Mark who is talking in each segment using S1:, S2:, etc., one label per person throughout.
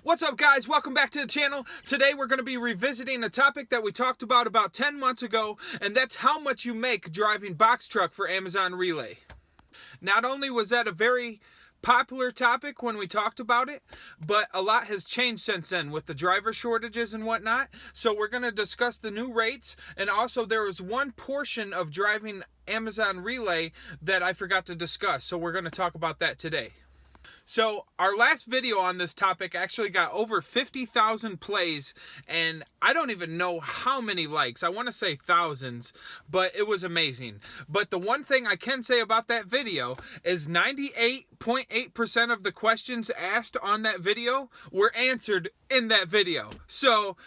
S1: What's up, guys? Welcome back to the channel. Today we're going to be revisiting a topic that we talked about 10 months ago, and that's how much you make driving box truck for Amazon Relay. Not only was that a very popular topic when we talked about it, but a lot has changed since then with the driver shortages and whatnot. So we're going to discuss the new rates, and also there was one portion of driving Amazon Relay that I forgot to discuss, so we're going to talk about that today. So our last video on this topic actually got over 50,000 plays, and I don't even know how many likes. I want to say thousands, but it was amazing. But the one thing I can say about that video is 98.8% of the questions asked on that video were answered in that video. So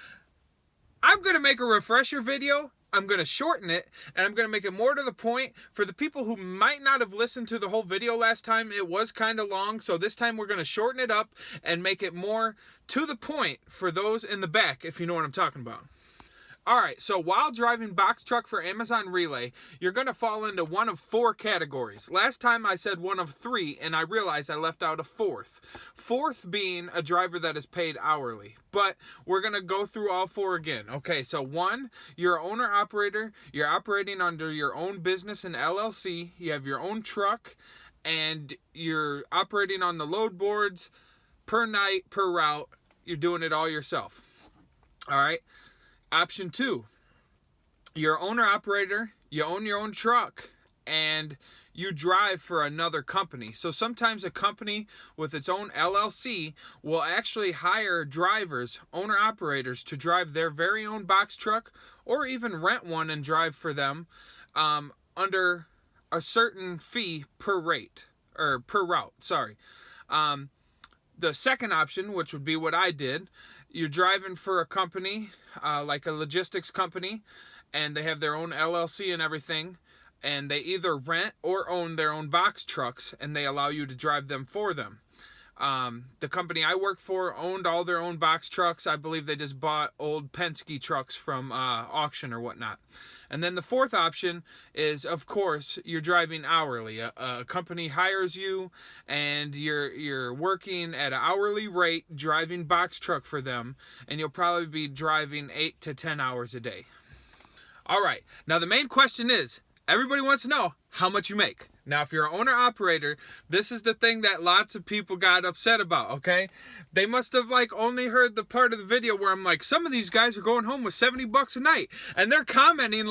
S1: I'm going to make a refresher video. I'm going to shorten it, and I'm going to make it more to the point. For the people who might not have listened to the whole video last time, it was kind of long, so this time we're going to shorten it up and make it more to the point for those in the back, if you know what I'm talking about. Alright, so while driving box truck for Amazon Relay, you're going to fall into one of four categories. Last time I said one of three, and I realized I left out a fourth. Fourth being a driver that is paid hourly. But we're going to go through all four again. Okay, so one, you're an owner-operator. You're operating under your own business and LLC. You have your own truck, and you're operating on the load boards per night, per route. You're doing it all yourself. Alright? Option two, you're owner-operator, you own your own truck, and you drive for another company. So sometimes a company with its own LLC will actually hire drivers, owner-operators, to drive their very own box truck, or even rent one and drive for them under a certain fee per rate, or per route, sorry. The second option, which would be what I did, you're driving for a company, like a logistics company, and they have their own LLC and everything, and they either rent or own their own box trucks, and they allow you to drive them for them. The company I work for owned all their own box trucks. I believe they just bought old Penske trucks from auction or whatnot. And then the fourth option is, of course, you're driving hourly. A company hires you, and you're working at an hourly rate, driving box truck for them, and you'll probably be driving 8 to 10 hours a day. All right, now the main question is, everybody wants to know how much you make. Now, if you're an owner-operator, this is the thing that lots of people got upset about, okay? They must have, only heard the part of the video where I'm like, some of these guys are going home with $70 a night. And they're commenting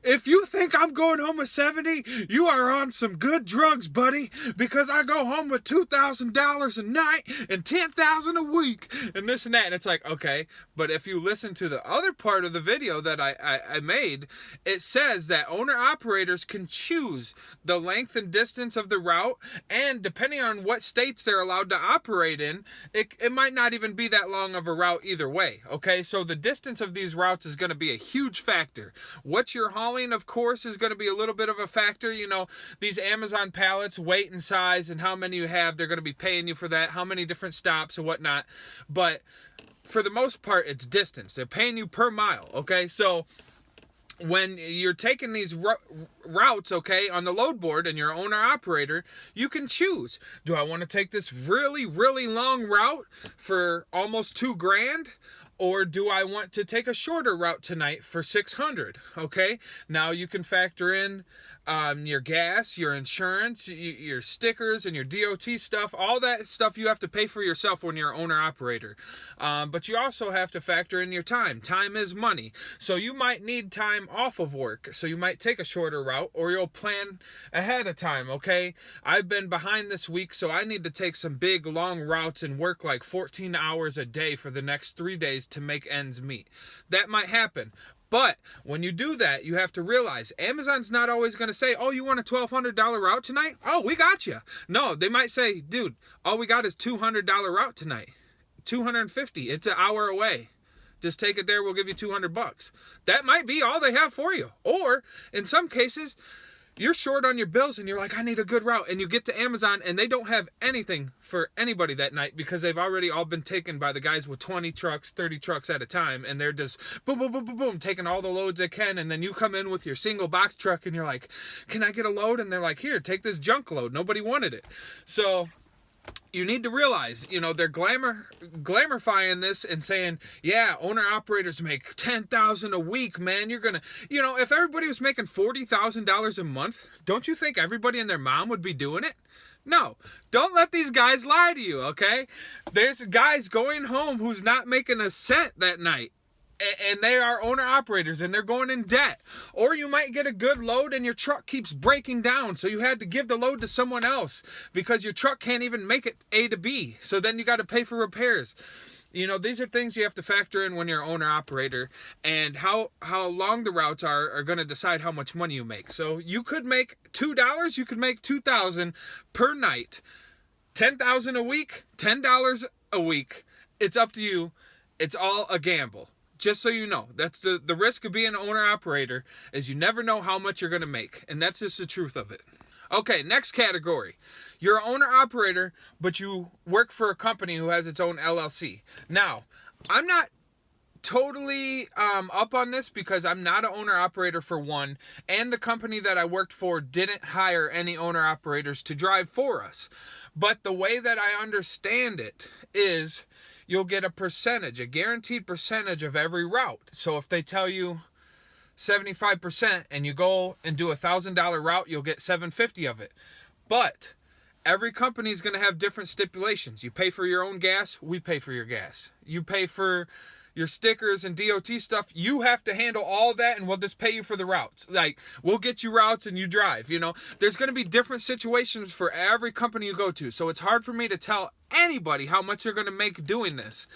S1: if you think I'm going home with 70, you are on some good drugs, buddy, because I go home with $2,000 a night and $10,000 a week and this and that. And it's like, okay, but if you listen to the other part of the video that I made, it says that owner-operators can choose the length and distance of the route, and depending on what states they're allowed to operate in, it might not even be that long of a route either way, okay? So the distance of these routes is going to be a huge factor. What you're hauling, of course, is going to be a little bit of a factor. You know, these Amazon pallets, weight and size, and how many you have, they're going to be paying you for that, how many different stops and whatnot. But for the most part, it's distance. They're paying you per mile, okay? So when you're taking these routes, okay, on the load board and you're owner-operator, you can choose. Do I want to take this really, really long route for almost $2,000? Or do I want to take a shorter route tonight for $600? Okay, now you can factor in your gas, your insurance, your stickers, and your DOT stuff. All that stuff you have to pay for yourself when you're an owner-operator. But you also have to factor in your time. Time is money. So you might need time off of work. So you might take a shorter route, or you'll plan ahead of time, okay? I've been behind this week, so I need to take some big, long routes and work 14 hours a day for the next 3 days to make ends meet. That might happen. But when you do that, you have to realize Amazon's not always going to say, oh, you want a $1,200 route tonight? Oh, we got you. No, they might say, dude, all we got is $200 route tonight. $250. It's an hour away. Just take it there. We'll give you $200. That might be all they have for you. Or in some cases, you're short on your bills and you're like, I need a good route. And you get to Amazon and they don't have anything for anybody that night because they've already all been taken by the guys with 20 trucks, 30 trucks at a time. And they're just boom, boom, boom, boom, boom, taking all the loads they can. And then you come in with your single box truck and you're like, can I get a load? And they're like, here, take this junk load. Nobody wanted it. So you need to realize, they're glamourifying this and saying, yeah, owner operators make $10,000 a week, man. You're gonna, if everybody was making $40,000 a month, don't you think everybody and their mom would be doing it? No, don't let these guys lie to you, okay? There's guys going home who's not making a cent that night, and they are owner operators and they're going in debt. Or you might get a good load and your truck keeps breaking down, so you had to give the load to someone else because your truck can't even make it A to B, so then you got to pay for repairs. These are things you have to factor in when you're an owner operator, and how long the routes are going to decide how much money you make. So you could make $2, you could make $2,000 per night, $10,000 a week, $10 a week. It's up to you. It's all a gamble. Just so you know, that's the risk of being an owner-operator, is you never know how much you're going to make. And that's just the truth of it. Okay, next category. You're an owner-operator, but you work for a company who has its own LLC. Now, I'm not totally up on this because I'm not an owner-operator for one, and the company that I worked for didn't hire any owner-operators to drive for us. But the way that I understand it is, you'll get a guaranteed percentage of every route. So if they tell you 75% and you go and do $1,000 route, you'll get $750 of it. But every company is going to have different stipulations. You pay for your own gas, we pay for your gas. You pay for your stickers and DOT stuff, you have to handle all that, and we'll just pay you for the routes. Like, we'll get you routes and you drive, There's going to be different situations for every company you go to. So it's hard for me to tell anybody how much they're going to make doing this.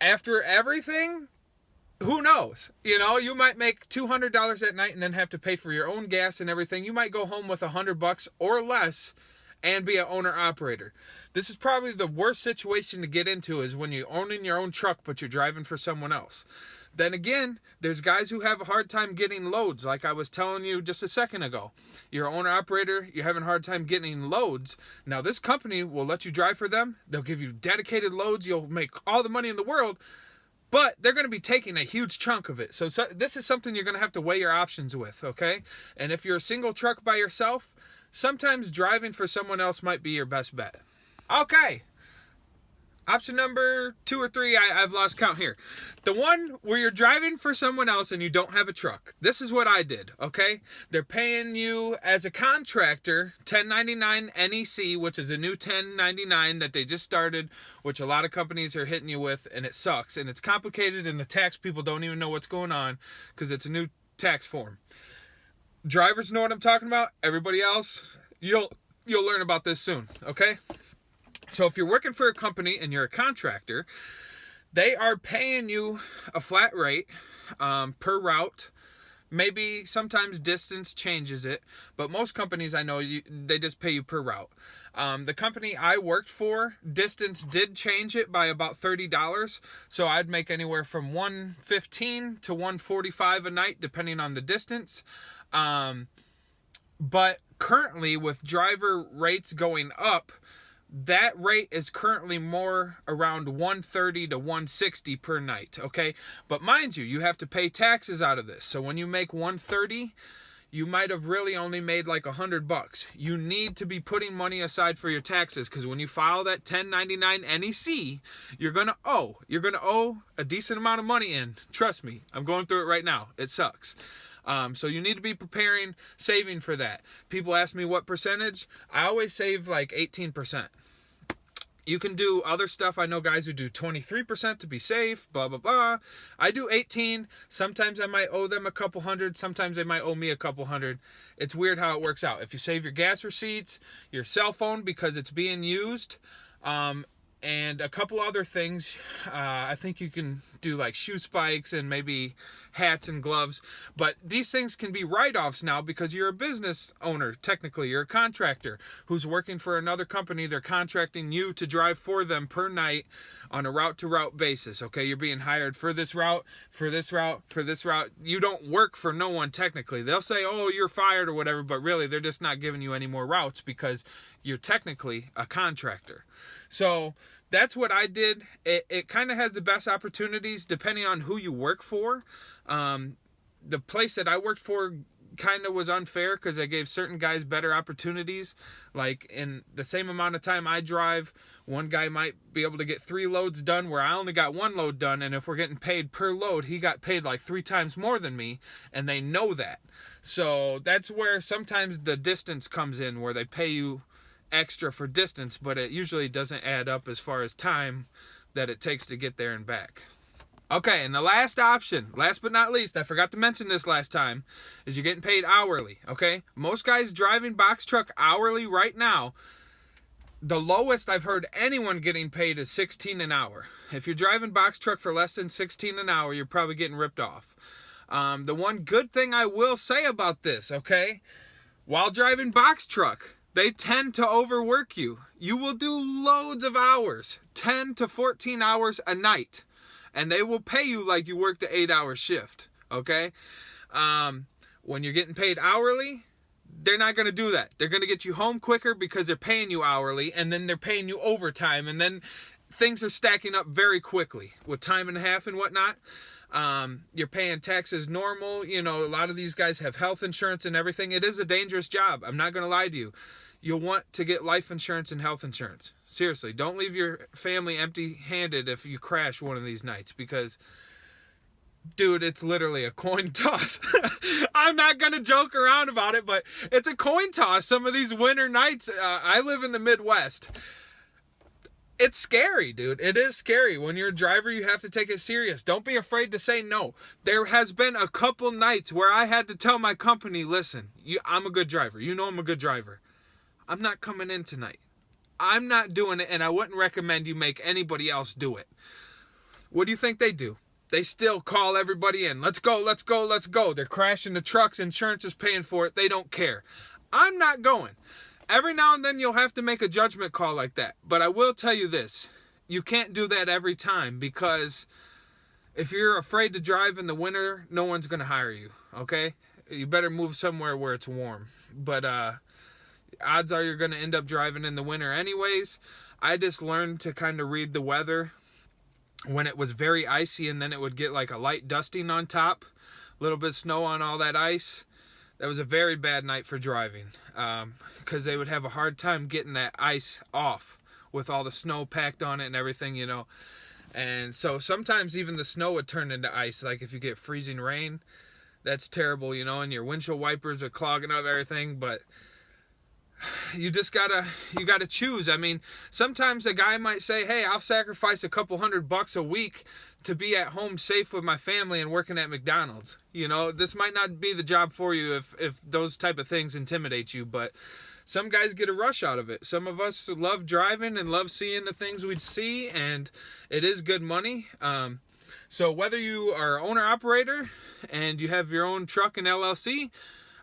S1: After everything, who knows? You might make $200 that night and then have to pay for your own gas and everything. You might go home with $100 or less and be an owner-operator. This is probably the worst situation to get into, is when you're owning your own truck but you're driving for someone else. Then again, there's guys who have a hard time getting loads, like I was telling you just a second ago. You're an owner-operator, you're having a hard time getting loads. Now, this company will let you drive for them. They'll give you dedicated loads. You'll make all the money in the world, but they're going to be taking a huge chunk of it. So this is something you're going to have to weigh your options with, okay? And if you're a single truck by yourself, sometimes driving for someone else might be your best bet. Okay. Option number 2 or 3, I've lost count here. The one where you're driving for someone else and you don't have a truck. This is what I did, okay? They're paying you as a contractor, 1099 NEC, which is a new 1099 that they just started, which a lot of companies are hitting you with, and it sucks. And it's complicated, and the tax people don't even know what's going on because it's a new tax form. Drivers know what I'm talking about. Everybody else, you'll learn about this soon, okay? So if you're working for a company and you're a contractor, they are paying you a flat rate per route. Maybe sometimes distance changes it, but most companies I know, they just pay you per route. The company I worked for, distance did change it by about $30, so I'd make anywhere from $115 to $145 a night, depending on the distance. But currently, with driver rates going up, that rate is currently more around $130 to $160 per night, okay? But mind you, you have to pay taxes out of this. So when you make $130, you might have really only made like $100. You need to be putting money aside for your taxes, because when you file that 1099 NEC, you're gonna owe a decent amount of money in. Trust me, I'm going through it right now. It sucks. So you need to be saving for that. People ask me what percentage. I always save like 18%. You can do other stuff. I know guys who do 23% to be safe, blah, blah, blah. I do 18. Sometimes I might owe them a couple hundred. Sometimes they might owe me a couple hundred. It's weird how it works out. If you save your gas receipts, your cell phone because it's being used, and a couple other things, I think you can do like shoe spikes and maybe hats and gloves. But these things can be write-offs now because you're a business owner. Technically, you're a contractor who's working for another company. They're contracting you to drive for them per night on a route-to-route basis. Okay, you're being hired for this route, for this route, for this route. You don't work for no one technically. They'll say, oh, you're fired or whatever, but really they're just not giving you any more routes because you're technically a contractor. So that's what I did. It kind of has the best opportunities depending on who you work for. The place that I worked for kind of was unfair because I gave certain guys better opportunities. Like in the same amount of time I drive, one guy might be able to get 3 loads done where I only got 1 load done, and if we're getting paid per load, he got paid like 3 times more than me, and they know that. So that's where sometimes the distance comes in, where they pay you extra for distance, but it usually doesn't add up as far as time that it takes to get there and back. Okay, and the last option, last but not least, I forgot to mention this last time, is you're getting paid hourly, okay? Most guys driving box truck hourly right now, the lowest I've heard anyone getting paid is $16 an hour. If you're driving box truck for less than $16 an hour, you're probably getting ripped off. The one good thing I will say about this, okay? While driving box truck, they tend to overwork you. You will do loads of hours, 10 to 14 hours a night. And they will pay you like you worked an 8-hour shift, okay? When you're getting paid hourly, they're not going to do that. They're going to get you home quicker because they're paying you hourly, and then they're paying you overtime, and then things are stacking up very quickly with time and a half and whatnot. You're paying taxes normal. You know, a lot of these guys have health insurance and everything. It is a dangerous job. I'm not going to lie to you. You'll want to get life insurance and health insurance. Seriously, don't leave your family empty-handed if you crash one of these nights, because, dude, it's literally a coin toss. I'm not going to joke around about it, but it's a coin toss. Some of these winter nights, I live in the Midwest. It's scary, dude. It is scary. When you're a driver, you have to take it serious. Don't be afraid to say no. There has been a couple nights where I had to tell my company, listen, I'm a good driver. You know I'm a good driver. I'm not coming in tonight. I'm not doing it, and I wouldn't recommend you make anybody else do it. What do you think they do? They still call everybody in. Let's go, let's go, let's go. They're crashing the trucks. Insurance is paying for it. They don't care. I'm not going. Every now and then you'll have to make a judgment call like that. But I will tell you this. You can't do that every time, because if you're afraid to drive in the winter, no one's going to hire you, okay? You better move somewhere where it's warm. But odds are you're going to end up driving in the winter anyways. I just learned to kind of read the weather when it was very icy, and then it would get like a light dusting on top, a little bit of snow on all that ice. That was a very bad night for driving, because they would have a hard time getting that ice off with all the snow packed on it and everything, you know. And so sometimes even the snow would turn into ice, like if you get freezing rain. That's terrible, you know, and your windshield wipers are clogging up everything. But you just gotta choose. I mean, sometimes a guy might say, hey, I'll sacrifice a couple $100 a week to be at home safe with my family and working at McDonald's. You know, this might not be the job for you if those type of things intimidate you, but some guys get a rush out of it. Some of us love driving and love seeing the things we'd see, and it is good money. So whether you are owner-operator and you have your own truck and LLC,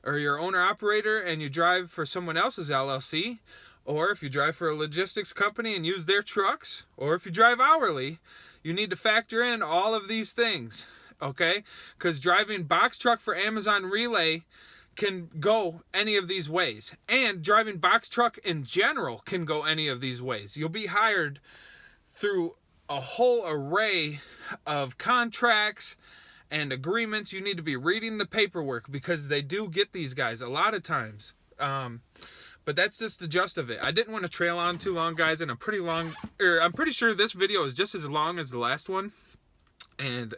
S1: or you're owner-operator and you drive for someone else's LLC, or if you drive for a logistics company and use their trucks, or if you drive hourly, you need to factor in all of these things, okay? Because driving box truck for Amazon Relay can go any of these ways. And driving box truck in general can go any of these ways. You'll be hired through a whole array of contracts and agreements. You need to be reading the paperwork, because they do get these guys a lot of times. But that's just the gist of it. I didn't want to trail on too long, guys, and I'm pretty sure this video is just as long as the last one. And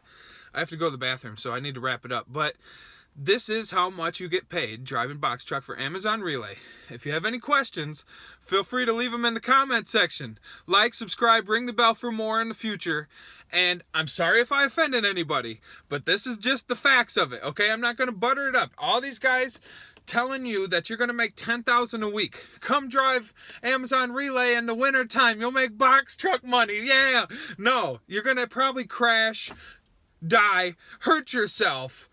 S1: I have to go to the bathroom, so I need to wrap it up. But this is how much you get paid driving box truck for Amazon Relay. If you have any questions, feel free to leave them in the comment section. Like, subscribe, ring the bell for more in the future. And I'm sorry if I offended anybody, but this is just the facts of it, okay? I'm not going to butter it up. All these guys telling you that you're going to make $10,000 a week. Come drive Amazon Relay in the wintertime. You'll make box truck money. Yeah. No, you're going to probably crash, die, hurt yourself,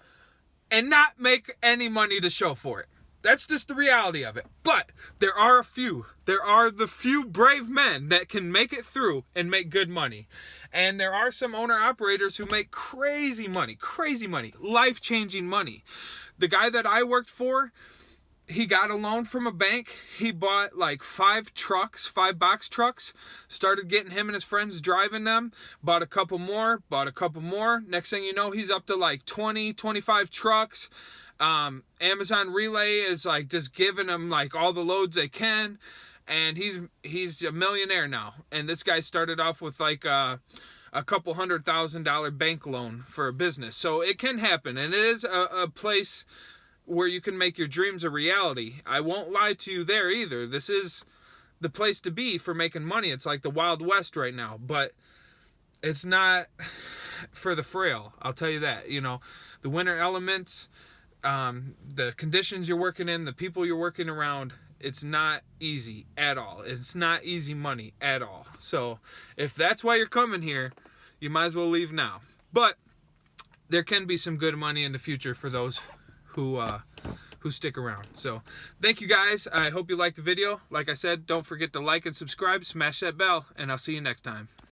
S1: and not make any money to show for it. That's just the reality of it. But there are the few brave men that can make it through and make good money. And there are some owner-operators who make crazy money, life-changing money. The guy that I worked for, he got a loan from a bank. He bought like 5 box trucks, started getting him and his friends driving them, bought a couple more. Next thing you know, he's up to like 20, 25 trucks. Amazon Relay is like just giving them like all the loads they can, and he's a millionaire now. And this guy started off with like a couple $100,000 bank loan for a business, so it can happen, and it is a place where you can make your dreams a reality. I won't lie to you there either. This is the place to be for making money. It's like the Wild West right now, but it's not for the frail, I'll tell you that. You know, the winter elements, the conditions you're working in, the people you're working around, it's not easy at all. It's not easy money at all. So if that's why you're coming here, you might as well leave now. But there can be some good money in the future for those who stick around. So thank you guys. I hope you liked the video. Like I said, don't forget to like and subscribe, smash that bell, and I'll see you next time.